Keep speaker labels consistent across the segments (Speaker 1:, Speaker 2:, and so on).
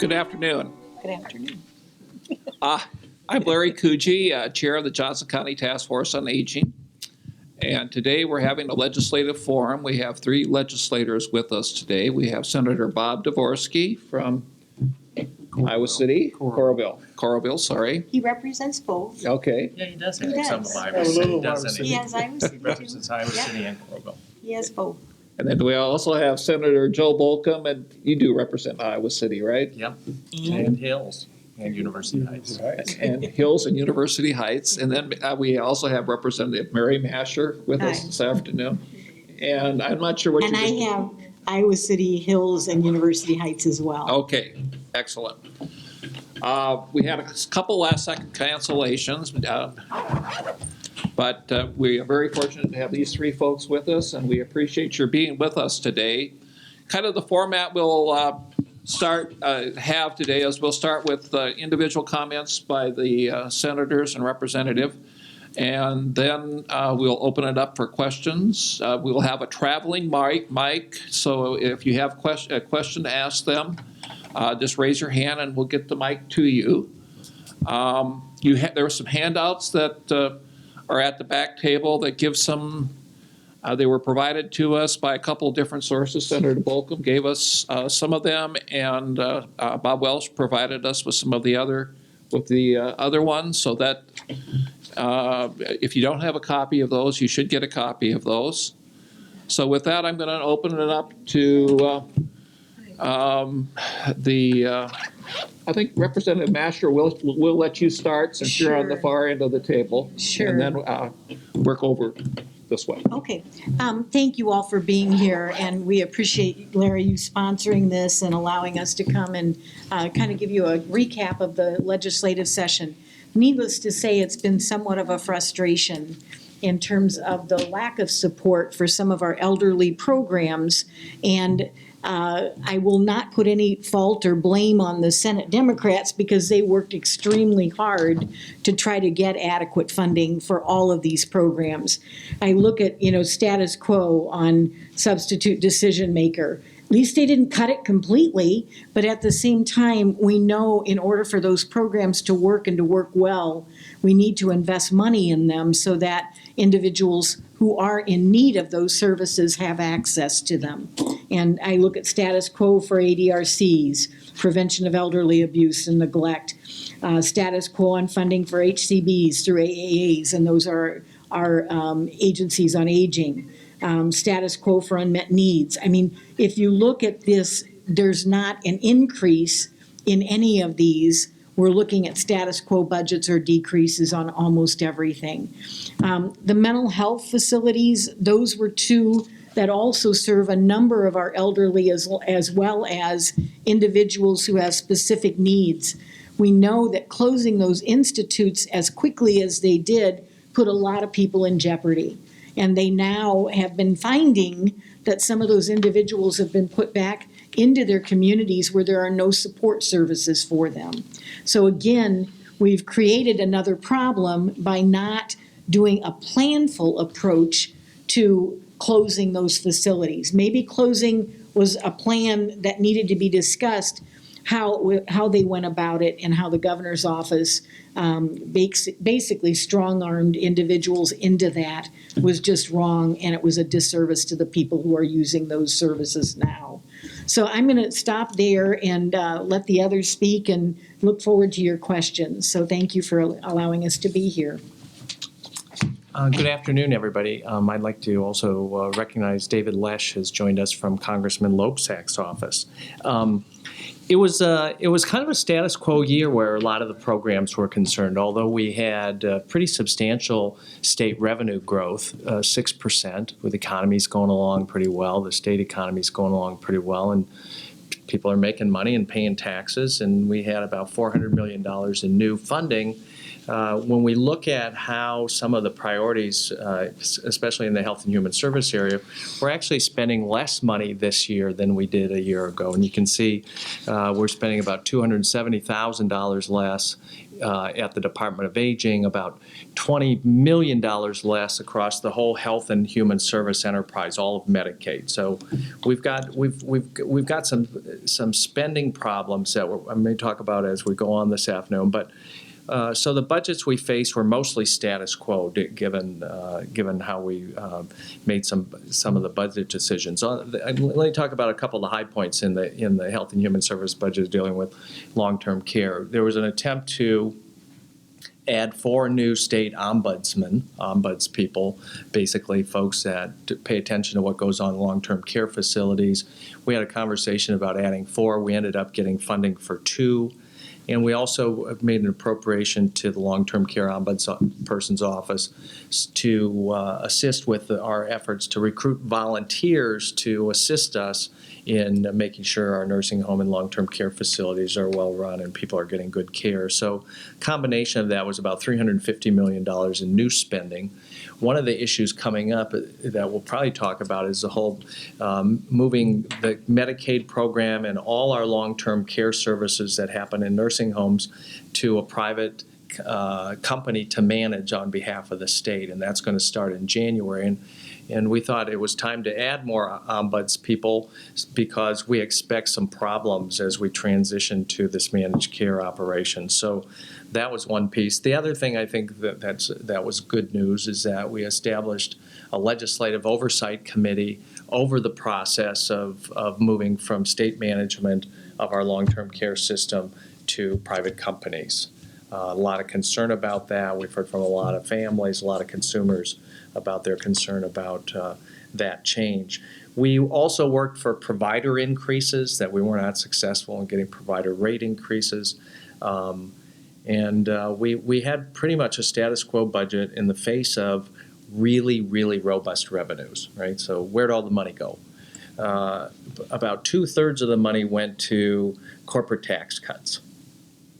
Speaker 1: Good afternoon.
Speaker 2: Good afternoon.
Speaker 1: I'm Larry Coogee, Chair of the Johnson County Task Force on Aging. And today we're having a legislative forum. We have three legislators with us today. We have Senator Bob Dvorsky from Iowa City, Coralville, sorry.
Speaker 2: He represents both.
Speaker 1: Okay.
Speaker 3: Yeah, he does have
Speaker 2: He
Speaker 3: some
Speaker 2: does.
Speaker 3: of Iowa City, doesn't
Speaker 2: He
Speaker 3: he?
Speaker 2: has Iowa City
Speaker 3: He
Speaker 2: too.
Speaker 3: represents Iowa
Speaker 2: Yeah.
Speaker 3: City and Coralville.
Speaker 2: He has both.
Speaker 1: And then we also have Senator Joe Bolcom, and you do represent Iowa City, right?
Speaker 3: Yep, and Hills and University Heights.
Speaker 1: And Hills and University Heights. And then we also have Representative Mary Masher with us
Speaker 2: Hi.
Speaker 1: this afternoon. And I'm not sure what
Speaker 2: And
Speaker 1: you
Speaker 2: I
Speaker 1: just...
Speaker 2: have Iowa City, Hills, and University Heights as well.
Speaker 1: Okay, excellent. We had a couple last-second cancellations, but we are very fortunate to have these three folks with us, and we appreciate your being with us today. Kind of the format we'll have today is we'll start with individual comments by the senators and representative, and then we'll open it up for questions. We'll have a traveling mic, so if you have a question to ask them, just raise your hand and we'll get the mic to you. There are some handouts that are at the back table that give some, they were provided to us by a couple of different sources. Senator Bolcom gave us some of them, and Bob Welsh provided us with some of the other ones, so that if you don't have a copy of those, you should get a copy of those. So with that, I'm going to open it up to I think Representative Masher will let you start since you're on the
Speaker 2: Sure.
Speaker 1: far end of the table.
Speaker 2: Sure.
Speaker 1: And then work over this way.
Speaker 2: Okay. Thank you all for being here, and we appreciate, Larry, you sponsoring this and allowing us to come and kind of give you a recap of the legislative session. Needless to say, it's been somewhat of a frustration in terms of the lack of support for some of our elderly programs, and I will not put any fault or blame on the Senate Democrats because they worked extremely hard to try to get adequate funding for all of these programs. I look at, status quo on substitute decision maker. At least they didn't cut it completely, but at the same time, we know in order for those programs to work and to work well, we need to invest money in them so that individuals who are in need of those services have access to them. And I look at status quo for ADRCs, prevention of elderly abuse and neglect, status quo on funding for HCBs through AAAs, and those are our agencies on aging, status quo for unmet needs. I mean, if you look at this, there's not an increase in any of these. We're looking at status quo budgets or decreases on almost everything. The mental health facilities, those were two that also serve a number of our elderly as well as individuals who have specific needs. We know that closing those institutes as quickly as they did put a lot of people in jeopardy. And they now have been finding that some of those individuals have been put back into their communities where there are no support services for them. So again, we've created another problem by not doing a planful approach to closing those facilities. Maybe closing was a plan that needed to be discussed, how they went about it and how the governor's office basically strong-armed individuals into that was just wrong, and it was a disservice to the people who are using those services now. So I'm going to stop there and let the others speak and look forward to your questions. So thank you for allowing us to be here.
Speaker 3: Good afternoon, everybody. I'd like to also recognize David Lesh has joined us from Congressman Loebsack's office. It was kind of a status quo year where a lot of the programs were concerned, although we had pretty substantial state revenue growth, 6%, with economies going along pretty well. The state economy's going along pretty well, and people are making money and paying taxes, and we had about $400 million in new funding when we look at how some of the priorities, especially in the health and human service area, we're actually spending less money this year than we did a year ago. And you can see we're spending about $270,000 less at the Department of Aging, about $20 million less across the whole health and human service enterprise, all of Medicaid. So we've got some spending problems that I may talk about as we go on this afternoon. But so the budgets we faced were mostly status quo, given how we made some of the budget decisions. Let me talk about a couple of the high points in the health and human service budget dealing with long-term care. There was an attempt to add 4 new state ombuds people, basically folks that pay attention to what goes on in long-term care facilities. We had a conversation about adding 4. We ended up getting funding for 2. And we also made an appropriation to the long-term care ombudsperson's office to assist with our efforts to recruit volunteers to assist us in making sure our nursing home and long-term care facilities are well run and people are getting good care. So a combination of that was about $350 million in new spending. One of the issues coming up that we'll probably talk about is the whole moving the Medicaid program and all our long-term care services that happen in nursing homes to a private company to manage on behalf of the state, and that's going to start in January. And we thought it was time to add more ombuds people because we expect some problems as we transition to this managed care operation. So that was one piece. The other thing I think that was good news is that we established a legislative oversight committee over the process of moving from state management of our long-term care system to private companies. A lot of concern about that. We've heard from a lot of families, a lot of consumers about their concern about that change. We also worked for provider increases, that we were not successful in getting provider rate increases. We had pretty much a status quo budget in the face of really, really robust revenues, right? So where'd all the money go? About 2/3 of the money went to corporate tax cuts.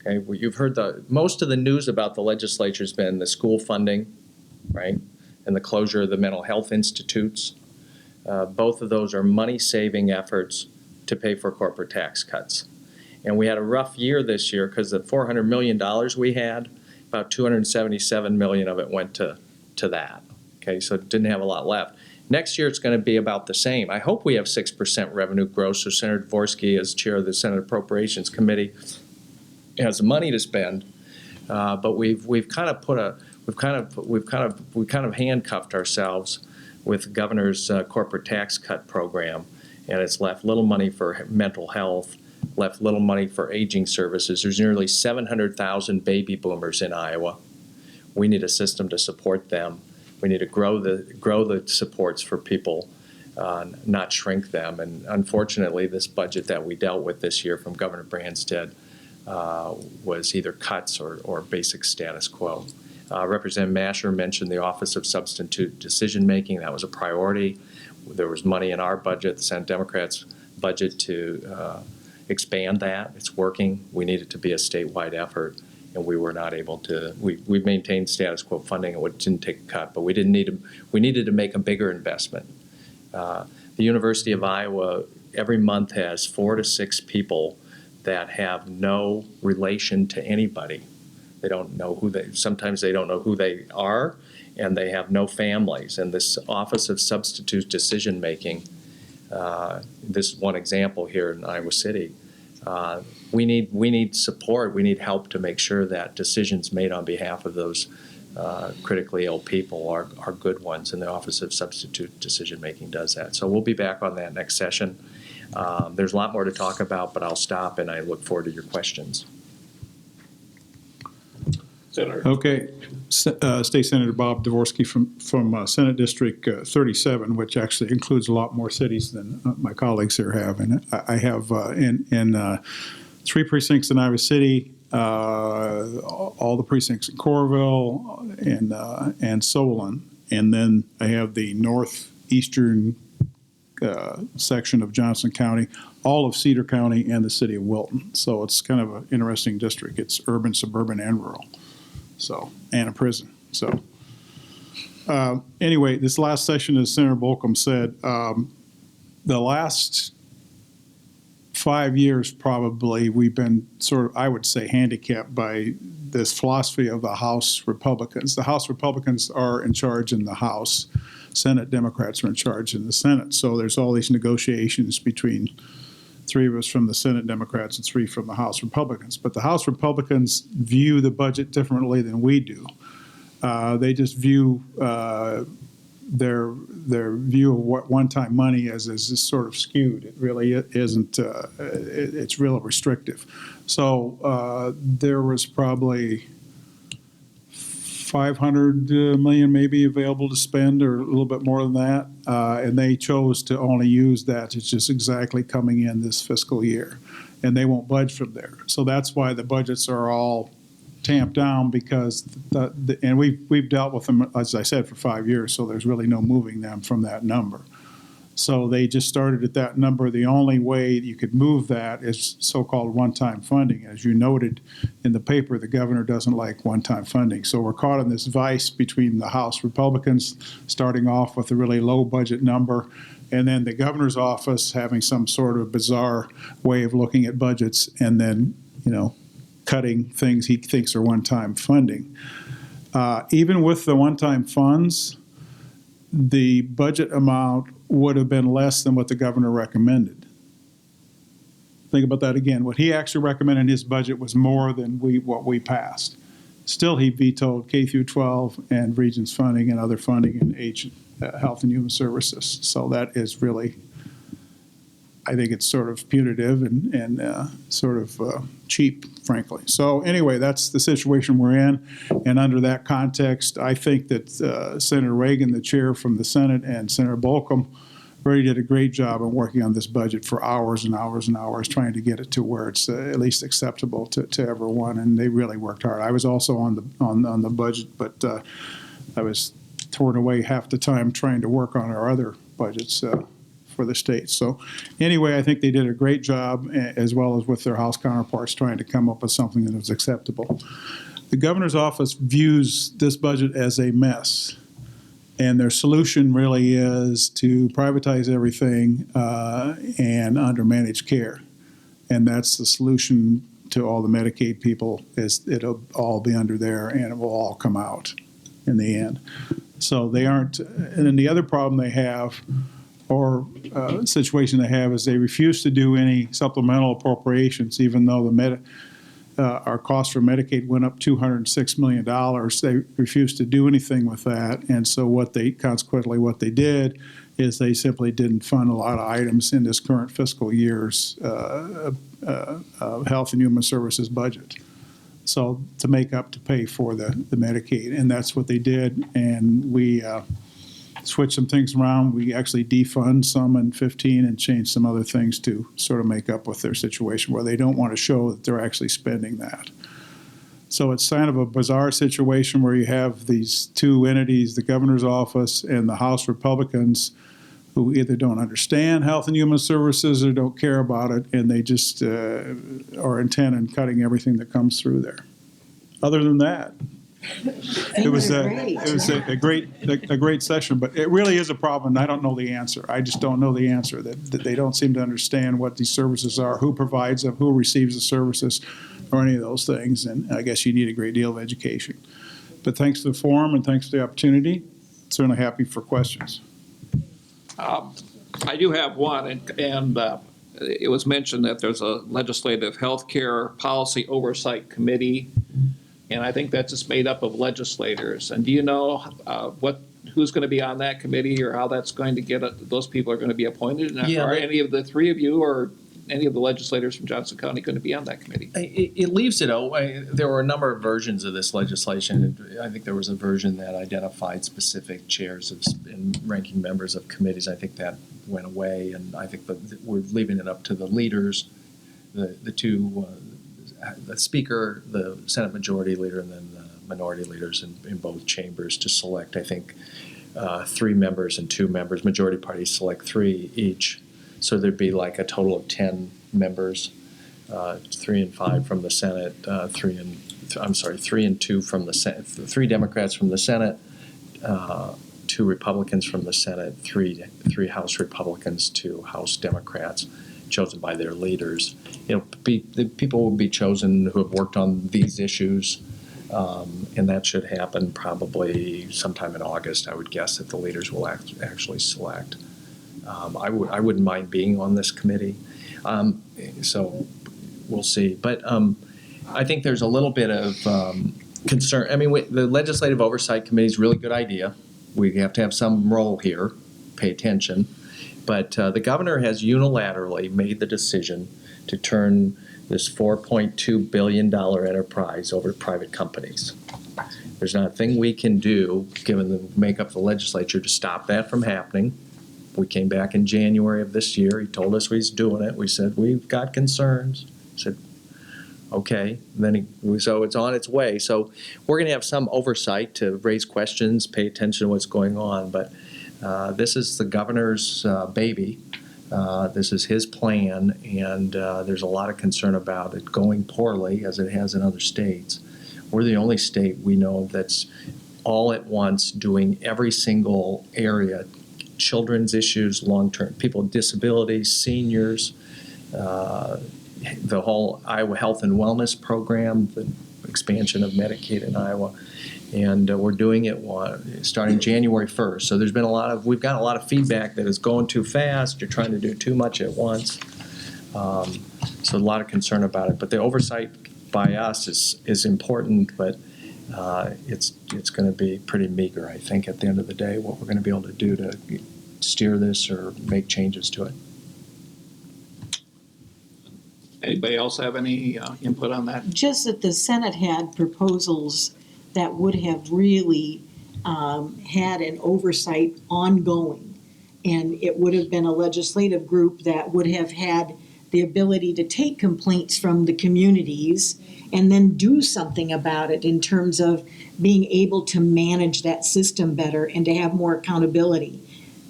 Speaker 3: Okay, well, you've heard most of the news about the legislature's been the school funding, right? And the closure of the mental health institutes. Both of those are money-saving efforts to pay for corporate tax cuts. And we had a rough year this year because the $400 million we had, about $277 million of it went to that. Okay, so it didn't have a lot left. Next year it's going to be about the same. I hope we have 6% revenue growth, so Senator Dvorsky, as chair of the Senate Appropriations Committee, has money to spend. But we've kind of handcuffed ourselves with the governor's corporate tax cut program, and it's left little money for mental health, left little money for aging services. There's nearly 700,000 baby boomers in Iowa. We need a system to support them. We need to grow the supports for people, not shrink them. And unfortunately, this budget that we dealt with this year from Governor Branstad was either cuts or basic status quo. Representative Masher mentioned the Office of Substitute Decision Making. That was a priority. There was money in our budget, the Senate Democrats' budget, to expand that. It's working. We need it to be a statewide effort, and we were not able to. We maintained status quo funding. It didn't take a cut, but we needed to make a bigger investment. The University of Iowa every month has 4 to 6 people that have no relation to anybody. They don't know sometimes they don't know who they are, and they have no families. And this Office of Substitute Decision Making, this is one example here in Iowa City. We need support. We need help to make sure that decisions made on behalf of those critically ill people are good ones, and the Office of Substitute Decision Making does that. So we'll be back on that next session. There's a lot more to talk about, but I'll stop, and I look forward to your questions.
Speaker 1: Senator.
Speaker 4: Okay, State Senator Bob Dvorsky from Senate District 37, which actually includes a lot more cities than my colleagues here have. And I have in 3 precincts in Iowa City, all the precincts in Coralville and Solon, and then I have the northeastern section of Johnson County, all of Cedar County, and the city of Wilton. So it's kind of an interesting district. It's urban, suburban, and rural. So, and a prison. So, anyway, this last session, as Senator Bolcom said, the last 5 years probably we've been sort of, I would say, handicapped by this philosophy of the House Republicans. The House Republicans are in charge in the House. Senate Democrats are in charge in the Senate. So there's all these negotiations between 3 of us from the Senate Democrats and 3 from the House Republicans. But the House Republicans view the budget differently than we do. They just view their view of what one-time money is sort of skewed. It really isn't. It's real restrictive. So there was probably 500 million maybe available to spend, or a little bit more than that, and they chose to only use that. It's just exactly coming in this fiscal year, and they won't budge from there. So that's why the budgets are all tamped down, because and we've dealt with them, as I said, for 5 years, so there's really no moving them from that number. So they just started at that number. The only way you could move that is so-called one-time funding. As you noted in the paper, the governor doesn't like one-time funding. So we're caught in this vice between the House Republicans starting off with a really low budget number, and then the governor's office having some sort of bizarre way of looking at budgets, and then, cutting things he thinks are one-time funding. Even with the one-time funds, the budget amount would have been less than what the governor recommended. Think about that again. What he actually recommended in his budget was more than what we passed. Still, he vetoed K through 12 and Regents funding and other funding in Health and Human Services. So that is really, I think it's sort of punitive and sort of cheap, frankly. So anyway, that's the situation we're in. And under that context, I think that Senator Reagan, the chair from the Senate, and Senator Bolcom really did a great job in working on this budget for hours and hours and hours, trying to get it to where it's at least acceptable to everyone. And they really worked hard. I was also on the budget, but I was torn away half the time trying to work on our other budgets for the state. So anyway, I think they did a great job, as well as with their House counterparts, trying to come up with something that was acceptable. The governor's office views this budget as a mess, and their solution really is to privatize everything and undermanage care. And that's the solution to all the Medicaid people, is it'll all be under there and it will all come out in the end. So they aren't, and then the other problem they have, or situation they have, is they refuse to do any supplemental appropriations, even though our cost for Medicaid went up $206 million. They refused to do anything with that, and so consequently what they did is they simply didn't fund a lot of items in this current fiscal year's Health and Human Services budget. So to make up to pay for the Medicaid, and that's what they did, and we switch some things around. We actually defund some in 15 and change some other things to sort of make up with their situation, where they don't want to show that they're actually spending that. So it's kind of a bizarre situation where you have these two entities, the governor's office and the House Republicans, who either don't understand Health and Human Services or don't care about it, and they just are intent on cutting everything that comes through there. Other than that, it was a great session, but it really is a problem. I don't know the answer. I just don't know the answer. That they don't seem to understand what these services are, who provides them, who receives the services, or any of those things. And I guess you need a great deal of education. But thanks to the forum and thanks for the opportunity. Certainly happy for questions.
Speaker 1: I do have one, and it was mentioned that there's a legislative healthcare policy oversight committee. And I think that's just made up of legislators. And do you know who's going to be on that committee, or how that's going to those people are going to be appointed? And are any of the 3 of you or any of the legislators from Johnson County going to be on that committee?
Speaker 3: It leaves it open. There were a number of versions of this legislation. I think there was a version that identified specific chairs and ranking members of committees. I think that went away, and I think we're leaving it up to the leaders, the two. The Speaker, the Senate Majority Leader, and then the Minority Leaders in both chambers to select, I think, 3 members and 2 members. Majority parties select 3 each. So there'd be like a total of 10 members, 3 and 5 from the Senate, 3 and 3 and 2 from the Senate, 3 Democrats from the Senate, 2 Republicans from the Senate, 3 House Republicans, 2 House Democrats, chosen by their leaders. The people will be chosen who have worked on these issues, and that should happen probably sometime in August, I would guess, that the leaders will actually select. I wouldn't mind being on this committee, so we'll see. But I think there's a little bit of concern. I mean, the Legislative Oversight Committee is a really good idea. We have to have some role here, pay attention. But the governor has unilaterally made the decision to turn this $4.2 billion enterprise over to private companies. There's not a thing we can do, given the makeup of the legislature, to stop that from happening. We came back in January of this year. He told us he's doing it. We said, we've got concerns. He said, okay. And then so it's on its way. So we're going to have some oversight to raise questions, pay attention to what's going on. But this is the governor's baby. This is his plan, and there's a lot of concern about it going poorly, as it has in other states. We're the only state we know that's all at once doing every single area: children's issues, long-term, people with disabilities, seniors, the whole Iowa Health and Wellness Program, the expansion of Medicaid in Iowa. And we're doing it starting January 1st. So we've got a lot of feedback that is going too fast. You're trying to do too much at once. So a lot of concern about it. But the oversight by us is important, but it's going to be pretty meager, I think, at the end of the day, what we're going to be able to do to steer this or make changes to it.
Speaker 1: Anybody else have any input on that?
Speaker 2: Just that the Senate had proposals that would have really had an oversight ongoing. And it would have been a legislative group that would have had the ability to take complaints from the communities and then do something about it in terms of being able to manage that system better and to have more accountability.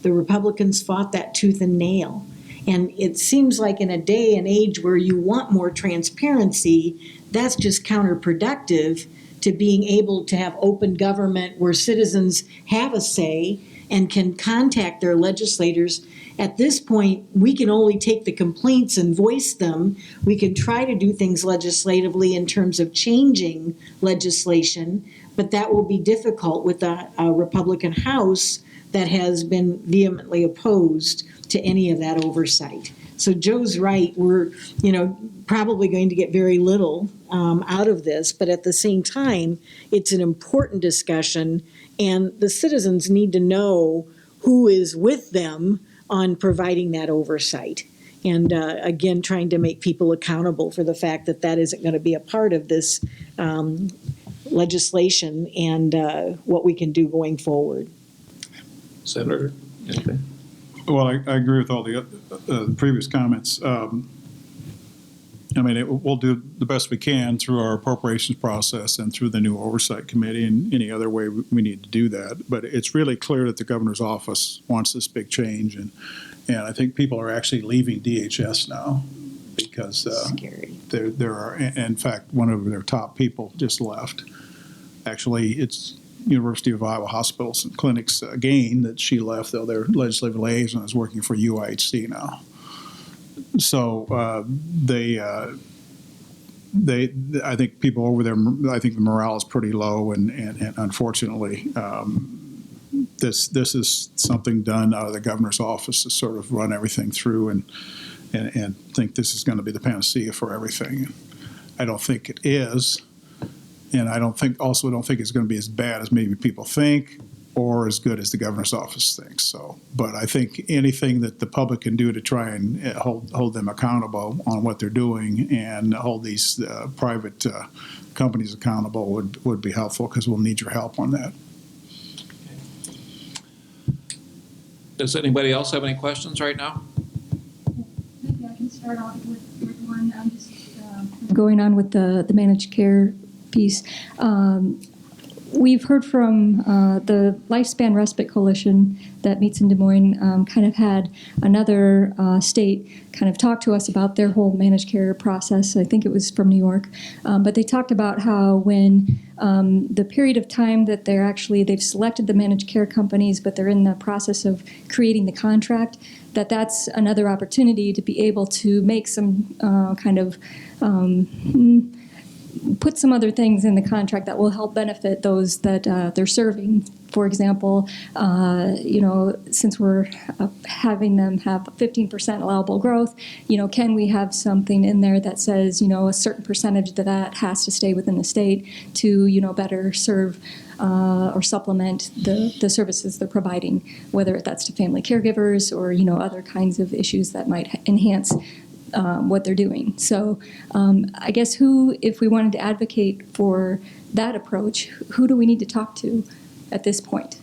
Speaker 2: The Republicans fought that tooth and nail. And it seems like in a day and age where you want more transparency, that's just counterproductive to being able to have open government where citizens have a say and can contact their legislators. At this point, we can only take the complaints and voice them. We can try to do things legislatively in terms of changing legislation, but that will be difficult with a Republican House that has been vehemently opposed to any of that oversight. So Joe's right, we're probably going to get very little out of this, but at the same time, it's an important discussion, and the citizens need to know who is with them on providing that oversight. And again, trying to make people accountable for the fact that that isn't going to be a part of this legislation and what we can do going forward.
Speaker 1: Senator, anything?
Speaker 4: Well, I agree with all the previous comments. I mean, we'll do the best we can through our appropriations process and through the new oversight committee and any other way we need to do that. But it's really clear that the governor's office wants this big change, and I think people are actually leaving DHS now because
Speaker 2: Scary.
Speaker 4: there are, in fact, one of their top people just left. Actually, it's University of Iowa Hospitals and Clinics again that she left, though their legislative liaison is working for UIHC now. So I think people over there, I think the morale is pretty low, and unfortunately, this is something done out of the governor's office to sort of run everything through and think this is going to be the panacea for everything. I don't think it is. And I don't think it's going to be as bad as maybe people think or as good as the governor's office thinks. So, but I think anything that the public can do to try and hold them accountable on what they're doing and hold these private companies accountable would be helpful, because we'll need your help on that.
Speaker 1: Does anybody else have any questions right now?
Speaker 5: Maybe I can start off with one. I'm just going on with the managed care piece.
Speaker 6: we've heard from the Lifespan Respite Coalition that meets in Des Moines, kind of had another state kind of talk to us about their whole managed care process. I think it was from New York. But they talked about how when the period of time that they've selected the managed care companies, but they're in the process of creating the contract, that's another opportunity to be able to make some put some other things in the contract that will help benefit those that they're serving. For example, since we're having them have 15% allowable growth, can we have something in there that says, a certain percentage that has to stay within the state to, better serve or supplement the services they're providing, whether that's to family caregivers or, other kinds of issues that might enhance what they're doing. So I guess if we wanted to advocate for that approach, who do we need to talk to at this point?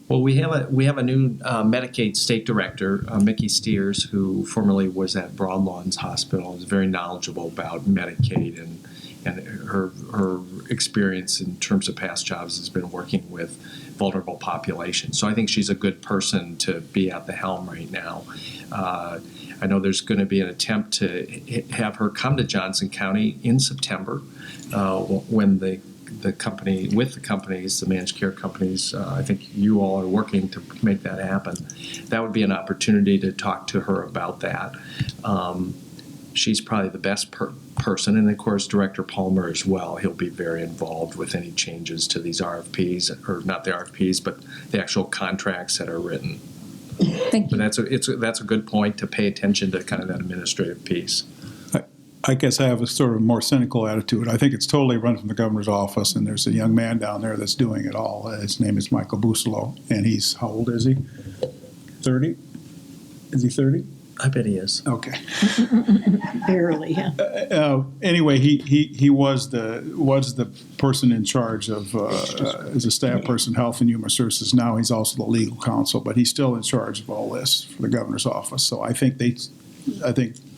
Speaker 3: Well, we have a new Medicaid state director, Mickey Steers, who formerly was at Broadlawns Hospital, is very knowledgeable about Medicaid, and her experience in terms of past jobs has been working with vulnerable populations. So I think she's a good person to be at the helm right now. I know there's going to be an attempt to have her come to Johnson County in September when the companies, the managed care companies, I think you all are working to make that happen. That would be an opportunity to talk to her about that. She's probably the best person, and of course Director Palmer as well. He'll be very involved with any changes to these RFPs, or not the RFPs, but the actual contracts that are written.
Speaker 6: Thank you.
Speaker 3: But that's a good point to pay attention to kind of that administrative piece.
Speaker 4: I guess I have a sort of more cynical attitude. I think it's totally run from the governor's office, and there's a young man down there that's doing it all. His name is Michael Busolo, and he's, how old is he? 30? Is he 30?
Speaker 3: I bet he is.
Speaker 4: Okay.
Speaker 2: Barely, yeah.
Speaker 4: Anyway, he was the person in charge of as a staff person, Health and Human Services. Now he's also the legal counsel, but he's still in charge of all this for the governor's office. So I think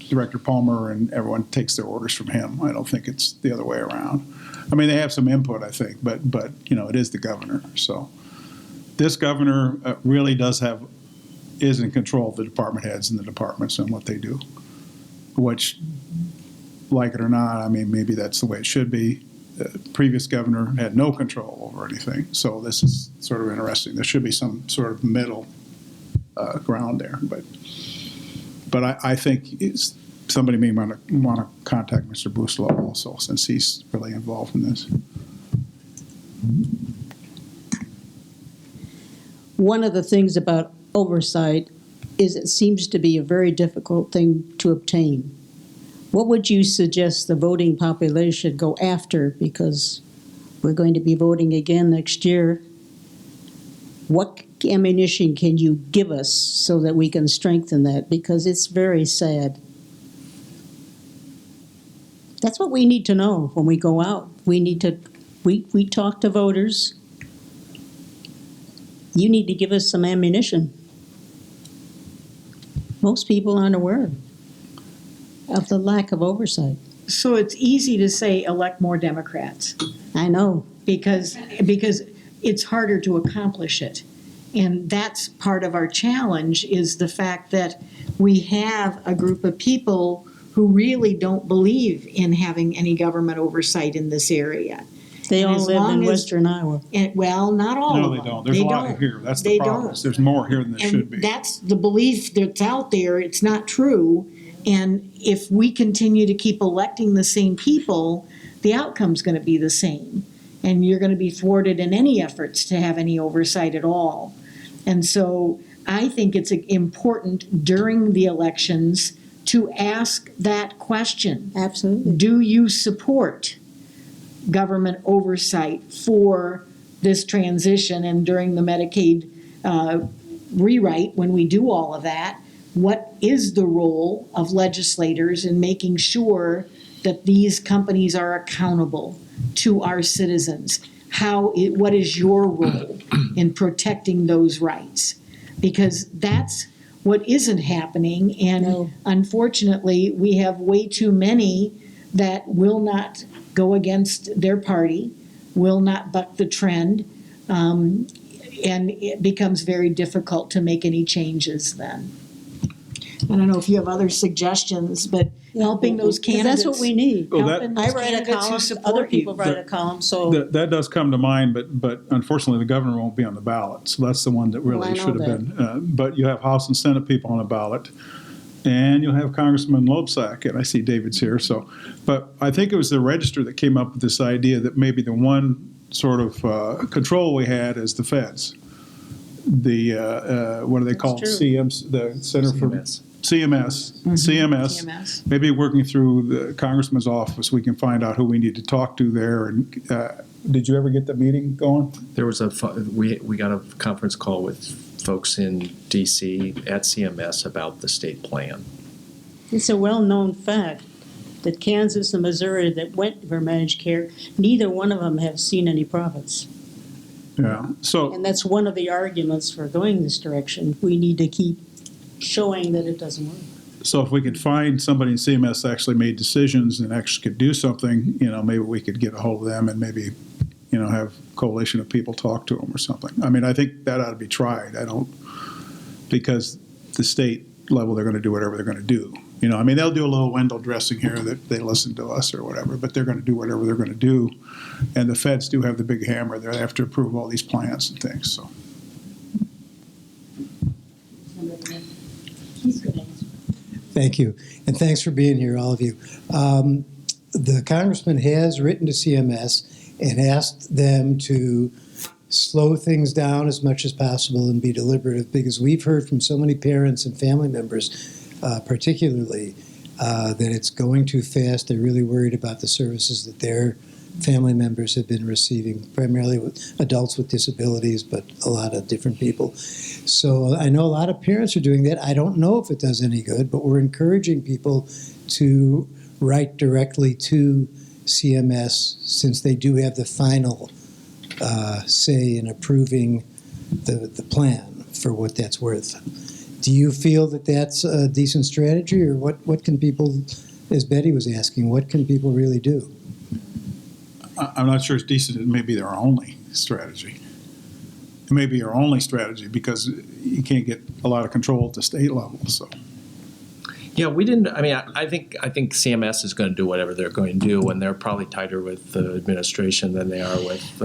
Speaker 4: Director Palmer and everyone takes their orders from him. I don't think it's the other way around. I mean, they have some input, I think, but it is the governor. So this governor really is in control of the department heads and the departments and what they do, which, like it or not, I mean, maybe that's the way it should be. The previous governor had no control over anything, so this is sort of interesting. There should be some sort of middle ground there, but I think somebody may want to contact Mr. Busolo also, since he's really involved in this.
Speaker 7: One of the things about oversight is it seems to be a very difficult thing to obtain. What would you suggest the voting population go after, because we're going to be voting again next year? What ammunition can you give us so that we can strengthen that? Because it's very sad. That's what we need to know when we go out. We talk to voters. You need to give us some ammunition. Most people aren't aware of the lack of oversight.
Speaker 2: So it's easy to say elect more Democrats
Speaker 7: I know.
Speaker 2: because it's harder to accomplish it. And that's part of our challenge, is the fact that we have a group of people who really don't believe in having any government oversight in this area.
Speaker 7: They
Speaker 2: And
Speaker 7: all
Speaker 2: as
Speaker 7: live
Speaker 2: long
Speaker 7: in
Speaker 2: as-
Speaker 7: Western Iowa.
Speaker 2: And, well, not all of
Speaker 4: No,
Speaker 2: them.
Speaker 4: they don't. There's a lot here. That's the
Speaker 2: They
Speaker 4: problem.
Speaker 2: don't.
Speaker 4: There's more here than there should be.
Speaker 2: And that's the belief that's out there. It's not true. And if we continue to keep electing the same people, the outcome's going to be the same. And you're going to be thwarted in any efforts to have any oversight at all. And so I think it's important during the elections to ask that question.
Speaker 7: Absolutely.
Speaker 2: Do you support government oversight for this transition? And during the Medicaid rewrite, when we do all of that, what is the role of legislators in making sure that these companies are accountable to our citizens? What is your role in protecting those rights? Because that's what isn't happening, and
Speaker 7: No.
Speaker 2: unfortunately, we have way too many that will not go against their party, will not buck the trend. And it becomes very difficult to make any changes then. I don't know if you have other suggestions, but helping those
Speaker 7: Because
Speaker 2: candidates.
Speaker 7: that's what we need.
Speaker 4: Well, that-
Speaker 2: helping
Speaker 7: I
Speaker 2: those
Speaker 7: write a
Speaker 2: candidates who
Speaker 7: column, other
Speaker 2: support
Speaker 7: people
Speaker 2: you.
Speaker 7: write a column, so.
Speaker 4: That does come to mind, but unfortunately, the governor won't be on the ballot, so that's the one that
Speaker 7: Well, I
Speaker 4: really
Speaker 7: know
Speaker 4: should have been. But you have House and Senate people on the ballot, and you'll have Congressman Loebsack, and I see David's here, so. But I think it was the Register that came up with this idea that maybe the one sort of control we had is the feds. The, what are they called?
Speaker 7: true.
Speaker 4: CMs, the Center for.
Speaker 3: CMS.
Speaker 2: CMS.
Speaker 4: Maybe working through the congressman's office, we can find out who we need to talk to there. And did you ever get the meeting going?
Speaker 3: There was we got a conference call with folks in DC at CMS about the state plan.
Speaker 7: It's a well-known fact that Kansas and Missouri that went for managed care, neither one of them have seen any profits.
Speaker 4: Yeah. So,
Speaker 7: And that's one of the arguments for going this direction. We need to keep showing that it doesn't work.
Speaker 4: so if we could find somebody in CMS that actually made decisions and actually could do something, maybe we could get a hold of them and maybe, have a coalition of people talk to them or something. I mean, I think that ought to be tried. Because the state level, they're going to do whatever they're going to do. They'll do a little window dressing here that they listen to us or whatever, but they're going to do whatever they're going to do. And the feds do have the big hammer. They have to approve all these plans and things, so.
Speaker 8: Thank you, and thanks for being here, all of you. The congressman has written to CMS and asked them to slow things down as much as possible and be deliberative, because we've heard from so many parents and family members, particularly, that it's going too fast. They're really worried about the services that their family members have been receiving, primarily with adults with disabilities, but a lot of different people. So I know a lot of parents are doing that. I don't know if it does any good, but we're encouraging people to write directly to CMS, since they do have the final say in approving the plan for what that's worth. Do you feel that that's a decent strategy, or what can people, as Betty was asking, what can people really do?
Speaker 4: I'm not sure it's decent. It may be their only strategy. It may be your only strategy because you can't get a lot of control at the state level, so.
Speaker 3: Yeah, we didn't. I mean, I think CMS is going to do whatever they're going to do, and they're probably tighter with the administration than they are with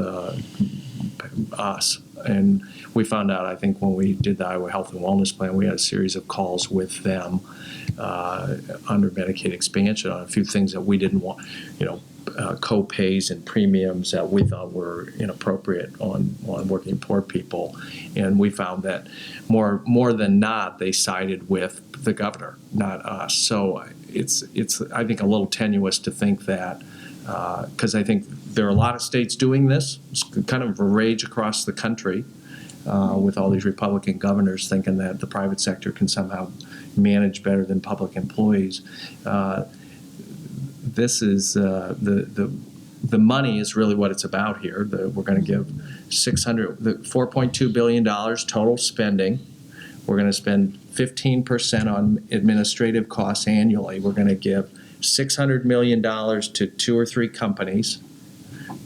Speaker 3: us. And we found out, I think, when we did the Iowa Health and Wellness Plan, we had a series of calls with them under Medicaid Expansion on a few things that we didn't want, co-pays and premiums that we thought were inappropriate on working poor people. And we found that more than not, they sided with the governor, not us. So it's I think a little tenuous to think that, because I think there are a lot of states doing this. It's kind of a rage across the country with all these Republican governors thinking that the private sector can somehow manage better than public employees. This is the money is really what it's about here. We're going to give $4.2 billion total spending. We're going to spend 15% on administrative costs annually. We're going to give $600 million to 2 or 3 companies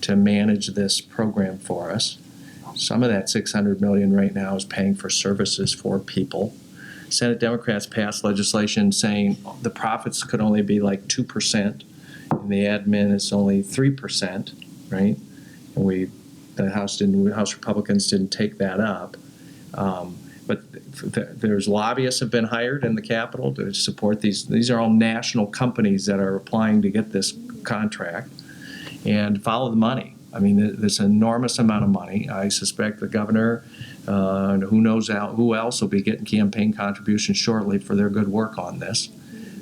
Speaker 3: to manage this program for us. Some of that $600 million right now is paying for services for people. Senate Democrats passed legislation saying the profits could only be like 2%, and the admin is only 3%, right? And the House Republicans didn't take that up. But there's lobbyists have been hired in the Capitol to support these. These are all national companies that are applying to get this contract, and follow the money. I mean, there's an enormous amount of money. I suspect the governor, and who knows who else will be getting campaign contributions shortly for their good work on this.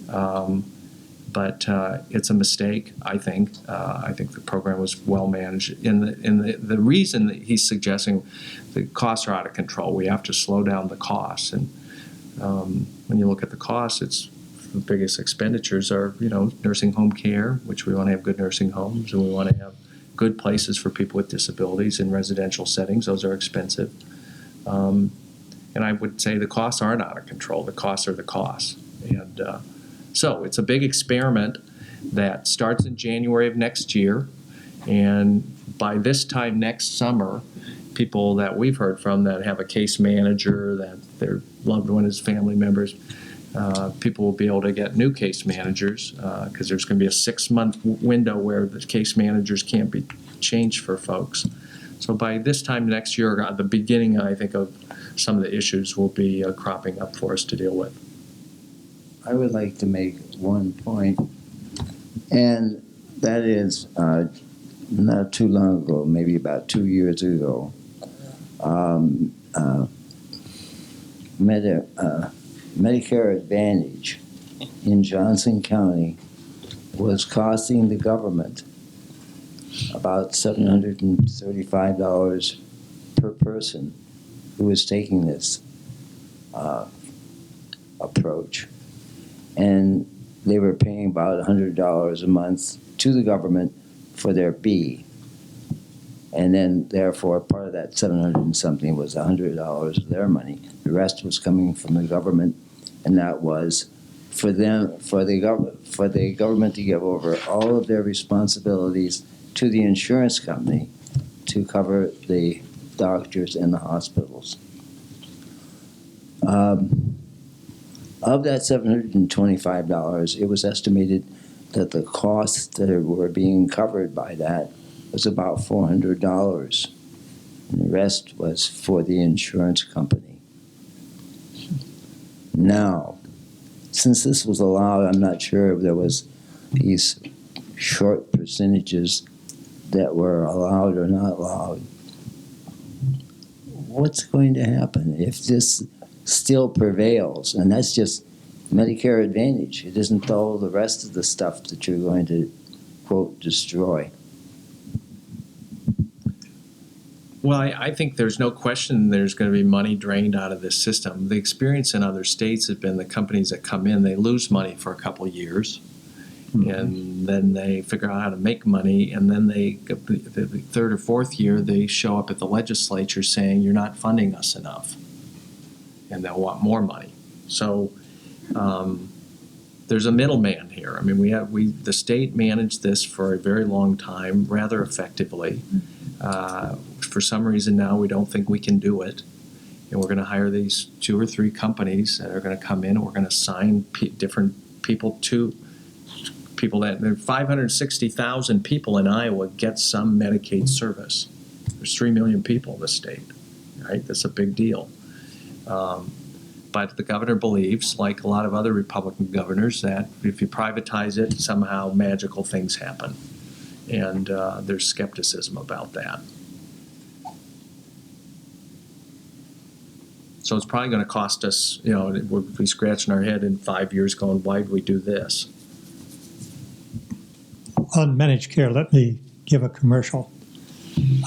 Speaker 3: But it's a mistake, I think. I think the program was well managed. The reason that he's suggesting the costs are out of control, we have to slow down the costs. And when you look at the costs, the biggest expenditures are, nursing home care, which we want to have good nursing homes, and we want to have good places for people with disabilities in residential settings. Those are expensive. And I would say the costs aren't out of control. The costs are the costs. And so it's a big experiment that starts in January of next year. And By this time next summer, people that we've heard from that have a case manager, that their loved one is family members, people will be able to get new case managers because there's going to be a 6-month window where the case managers can't be changed for folks. So by this time next year, the beginning, I think, of some of the issues will be cropping up for us to deal with.
Speaker 9: I would like to make one point, and that is not too long ago, maybe about 2 years ago, Medicare Advantage in Johnson County was costing the government about $735 per person who was taking this approach. And they were paying about $100 a month to the government for their B. And then, therefore, part of that 700 and something was $100 of their money. The rest was coming from the government, and that was for them, for the government to give over all of their responsibilities to the insurance company to cover the doctors and the hospitals. Of that $725, it was estimated that the costs that were being covered by that was about $400, and the rest was for the insurance company. Now, since this was allowed, I'm not sure if there was these short percentages that were allowed or not allowed. What's going to happen if this still prevails? And that's just Medicare Advantage. It isn't all the rest of the stuff that you're going to, quote, destroy.
Speaker 3: Well, I think there's no question there's going to be money drained out of this system. The experience in other states has been the companies that come in, they lose money for a couple of years, and then they figure out how to make money, and then the third or fourth year, they show up at the legislature saying, you're not funding us enough, and they'll want more money. So there's a middleman here. I mean, the state managed this for a very long time, rather effectively. For some reason now we don't think we can do it, and we're going to hire these 2 or 3 companies that are going to come in, and we're going to assign different people to people that there are 560,000 people in Iowa get some Medicaid service. There's 3 million people in the state, right? That's a big deal. But the governor believes, like a lot of other Republican governors, that if you privatize it, somehow magical things happen. And there's skepticism about that. So it's probably going to cost us, we'll be scratching our head in 5 years going, why did we do this?
Speaker 10: On managed care, let me give a commercial.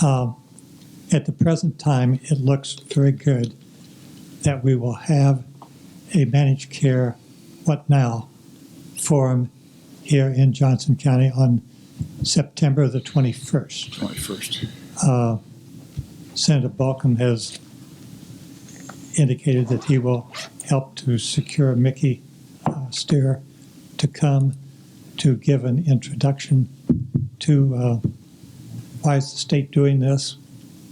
Speaker 10: At the present time, it looks very good that we will have a managed care What Now forum here in Johnson County on September the 21st.
Speaker 4: 21st.
Speaker 10: Senator Balcom has indicated that he will help to secure Mickey Steer to come to give an introduction to why is the state doing this,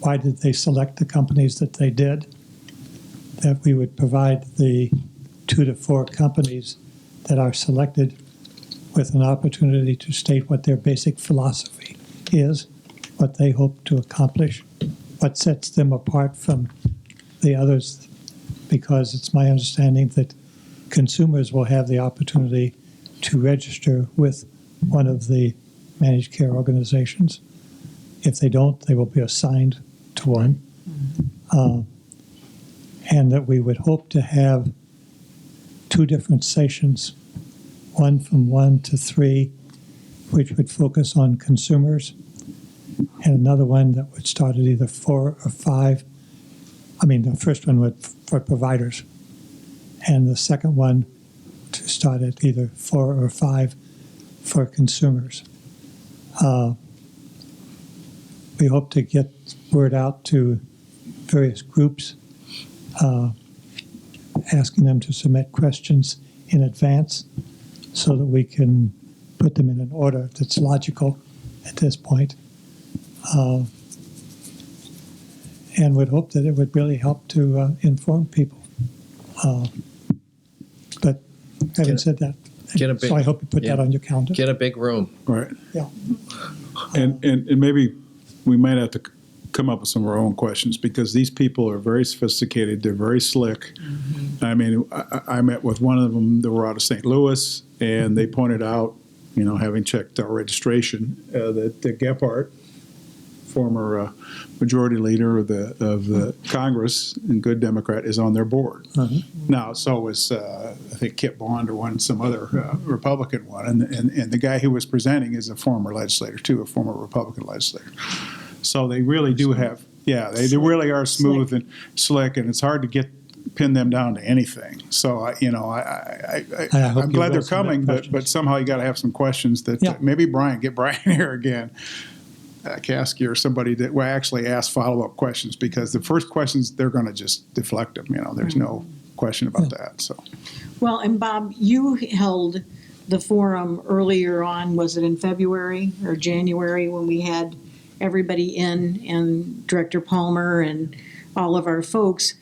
Speaker 10: why did they select the companies that they did, that we would provide the 2 to 4 companies that are selected with an opportunity to state what their basic philosophy is, what they hope to accomplish, what sets them apart from the others, because it's my understanding that consumers will have the opportunity to register with one of the managed care organizations. If they don't, they will be assigned to one. And that we would hope to have 2 different sessions, one from 1 to 3, which would focus on consumers, and another one that would start at either 4 or 5. The first one would for providers, and the second one to start at either 4 or 5 for consumers. We hope to get word out to various groups, asking them to submit questions in advance so that we can put them in an order that's logical at this point. And would hope that it would really help to inform people. But having said that, so I hope you put that on your calendar.
Speaker 3: Get a big room.
Speaker 4: Right.
Speaker 10: Yeah.
Speaker 4: And maybe we might have to come up with some of our own questions, because these people are very sophisticated. They're very slick. I mean, I met with one of them that were out of St. Louis, and they pointed out, having checked our registration, that Gephardt, former majority leader of the Congress and good Democrat, is on their board. Now, so was I think Kip Bond or some other Republican one, and the guy who was presenting is a former legislator too, a former Republican legislator. So they really do have, they really are smooth and slick, and it's hard to pin them down to anything. So I'm glad they're coming, but somehow you got to have some questions that maybe get Brian here again. Kasky or somebody that will actually ask follow-up questions, because the first questions, they're going to just deflect them. There's no question about that. So,
Speaker 2: Well, and Bob, you held the forum earlier on, was it in February or January, when we had everybody in, and Director Palmer and all of our folks.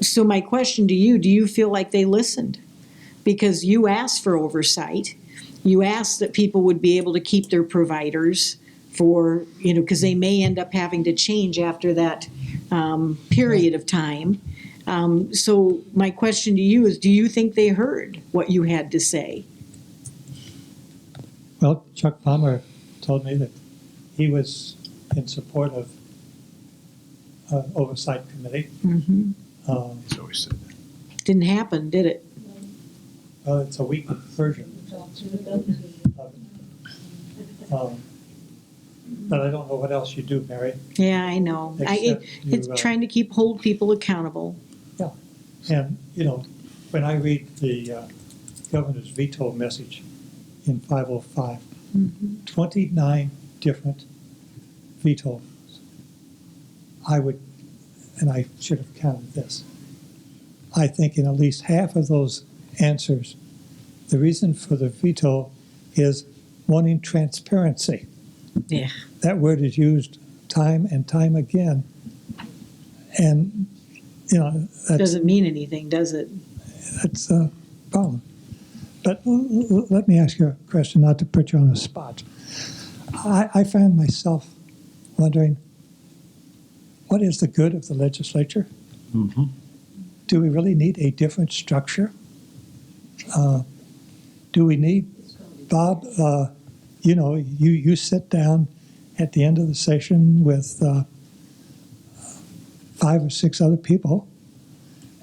Speaker 2: So my question to you, do you feel like they listened? Because you asked for oversight. You asked that people would be able to keep their providers for, because they may end up having to change after that period of time. So my question to you is, do you think they heard what you had to say?
Speaker 10: Well, Chuck Palmer told me that he was in support of oversight committee.
Speaker 4: he's always said that.
Speaker 2: Didn't happen, did it?
Speaker 10: Well, it's a weak version of it. But I don't know what else you do, Mary.
Speaker 2: Yeah, I know.
Speaker 10: Except
Speaker 2: It's
Speaker 10: you,
Speaker 2: trying to hold people accountable.
Speaker 10: Yeah, and, when I read the governor's veto message in 505, 29 different vetoes, and I should have counted this, I think in at least half of those answers, the reason for the veto is wanting transparency.
Speaker 2: Yeah.
Speaker 10: That word is used time and time again. And,
Speaker 2: Doesn't mean anything, does it?
Speaker 10: that's a problem. But let me ask you a question, not to put you on the spot. I found myself wondering, what is the good of the legislature? Do we really need a different structure? Do we need, Bob, you sit down at the end of the session with 5 or 6 other people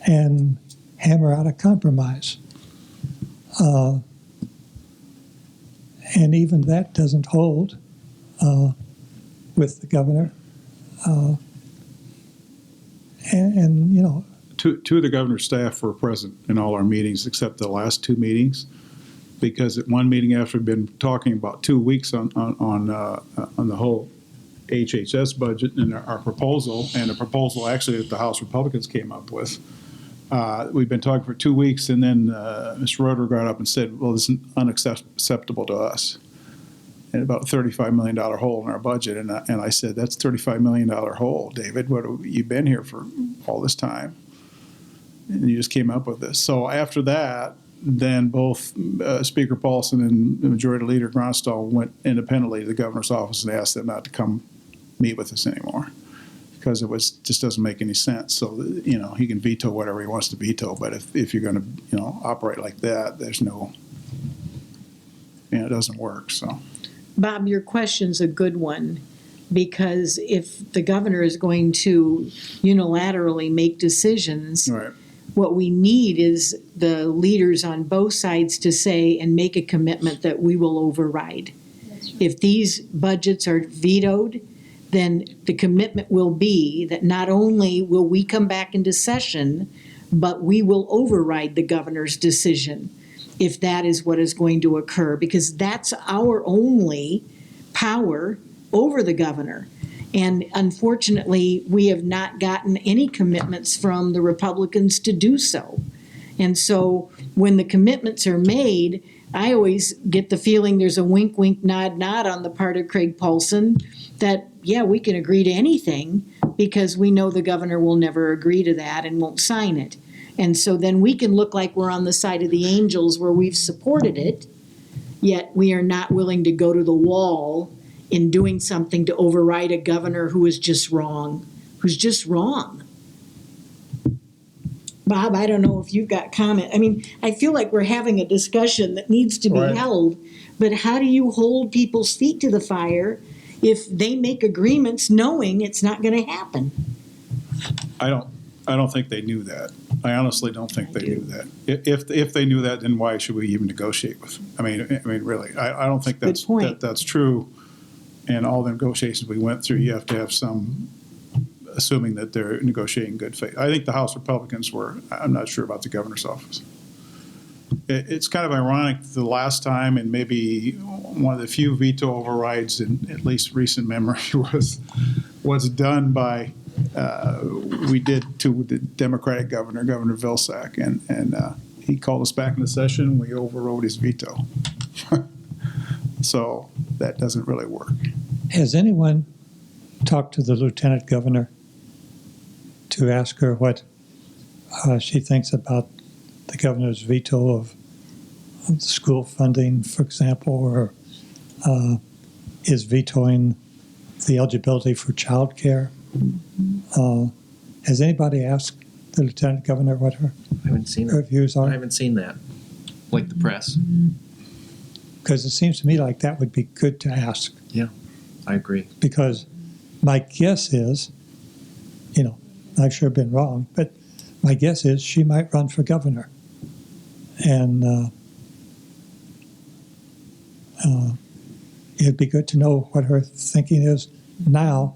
Speaker 10: and hammer out a compromise. And even that doesn't hold with the governor.
Speaker 4: Two of the governor's staff were present in all our meetings except the last 2 meetings, because at one meeting after we'd been talking about 2 weeks on the whole HHS budget and our proposal, and a proposal actually that the House Republicans came up with. We've been talking for 2 weeks, and then Mr. Roeder got up and said, well, this is unacceptable to us. And about a $35 million hole in our budget. And I said, that's a $35 million hole, David. You've been here for all this time. And you just came up with this. So after that, then both Speaker Paulson and Majority Leader Gronstal went independently to the governor's office and asked them not to come meet with us anymore, because it just doesn't make any sense. So, he can veto whatever he wants to veto, but if you're going to, operate like that, there's no, it doesn't work, so.
Speaker 2: Bob, your question's a good one, because if the governor is going to unilaterally make decisions,
Speaker 4: Right.
Speaker 2: what we need is the leaders on both sides to say and make a commitment that we will override. If these budgets are vetoed, then the commitment will be that not only will we come back into session, but we will override the governor's decision, if that is what is going to occur, because that's our only power over the governor. And unfortunately, we have not gotten any commitments from the Republicans to do so. And so when the commitments are made, I always get the feeling there's a wink, wink, nod, nod on the part of Craig Paulson that yeah, we can agree to anything because we know the governor will never agree to that and won't sign it. And so then we can look like we're on the side of the angels where we've supported it, yet we are not willing to go to the wall in doing something to override a governor who is just wrong, who's just wrong. Bob, I don't know if you've got comment. I mean, I feel like we're having a discussion that needs to be
Speaker 4: Right.
Speaker 2: held, but how do you hold people's feet to the fire if they make agreements knowing it's not going to happen?
Speaker 4: I don't think they knew that. I honestly don't think they knew that. If they knew that, then why should we even negotiate with them? I mean, really, I don't think
Speaker 2: Good point.
Speaker 4: that's true. And all the negotiations we went through, you have to have some, assuming that they're negotiating in good faith. I think the House Republicans were. I'm not sure about the governor's office. It's kind of ironic, the last time, and maybe one of the few veto overrides in at least recent memory was done by, we did to the Democratic governor, Governor Vilsack, and he called us back into session, we overrode his veto. So that doesn't really work.
Speaker 10: Has anyone talked to the lieutenant governor to ask her what she thinks about the governor's veto of school funding, for example, or is vetoing the eligibility for child care? Has anybody asked the lieutenant governor what her
Speaker 3: I haven't seen
Speaker 10: her
Speaker 3: it.
Speaker 10: views
Speaker 3: I
Speaker 10: are?
Speaker 3: haven't seen that, like the press.
Speaker 10: Because it seems to me like that would be good to ask.
Speaker 3: I agree.
Speaker 10: Because my guess is, I've sure been wrong, but my guess is she might run for governor. And it'd be good to know what her thinking is now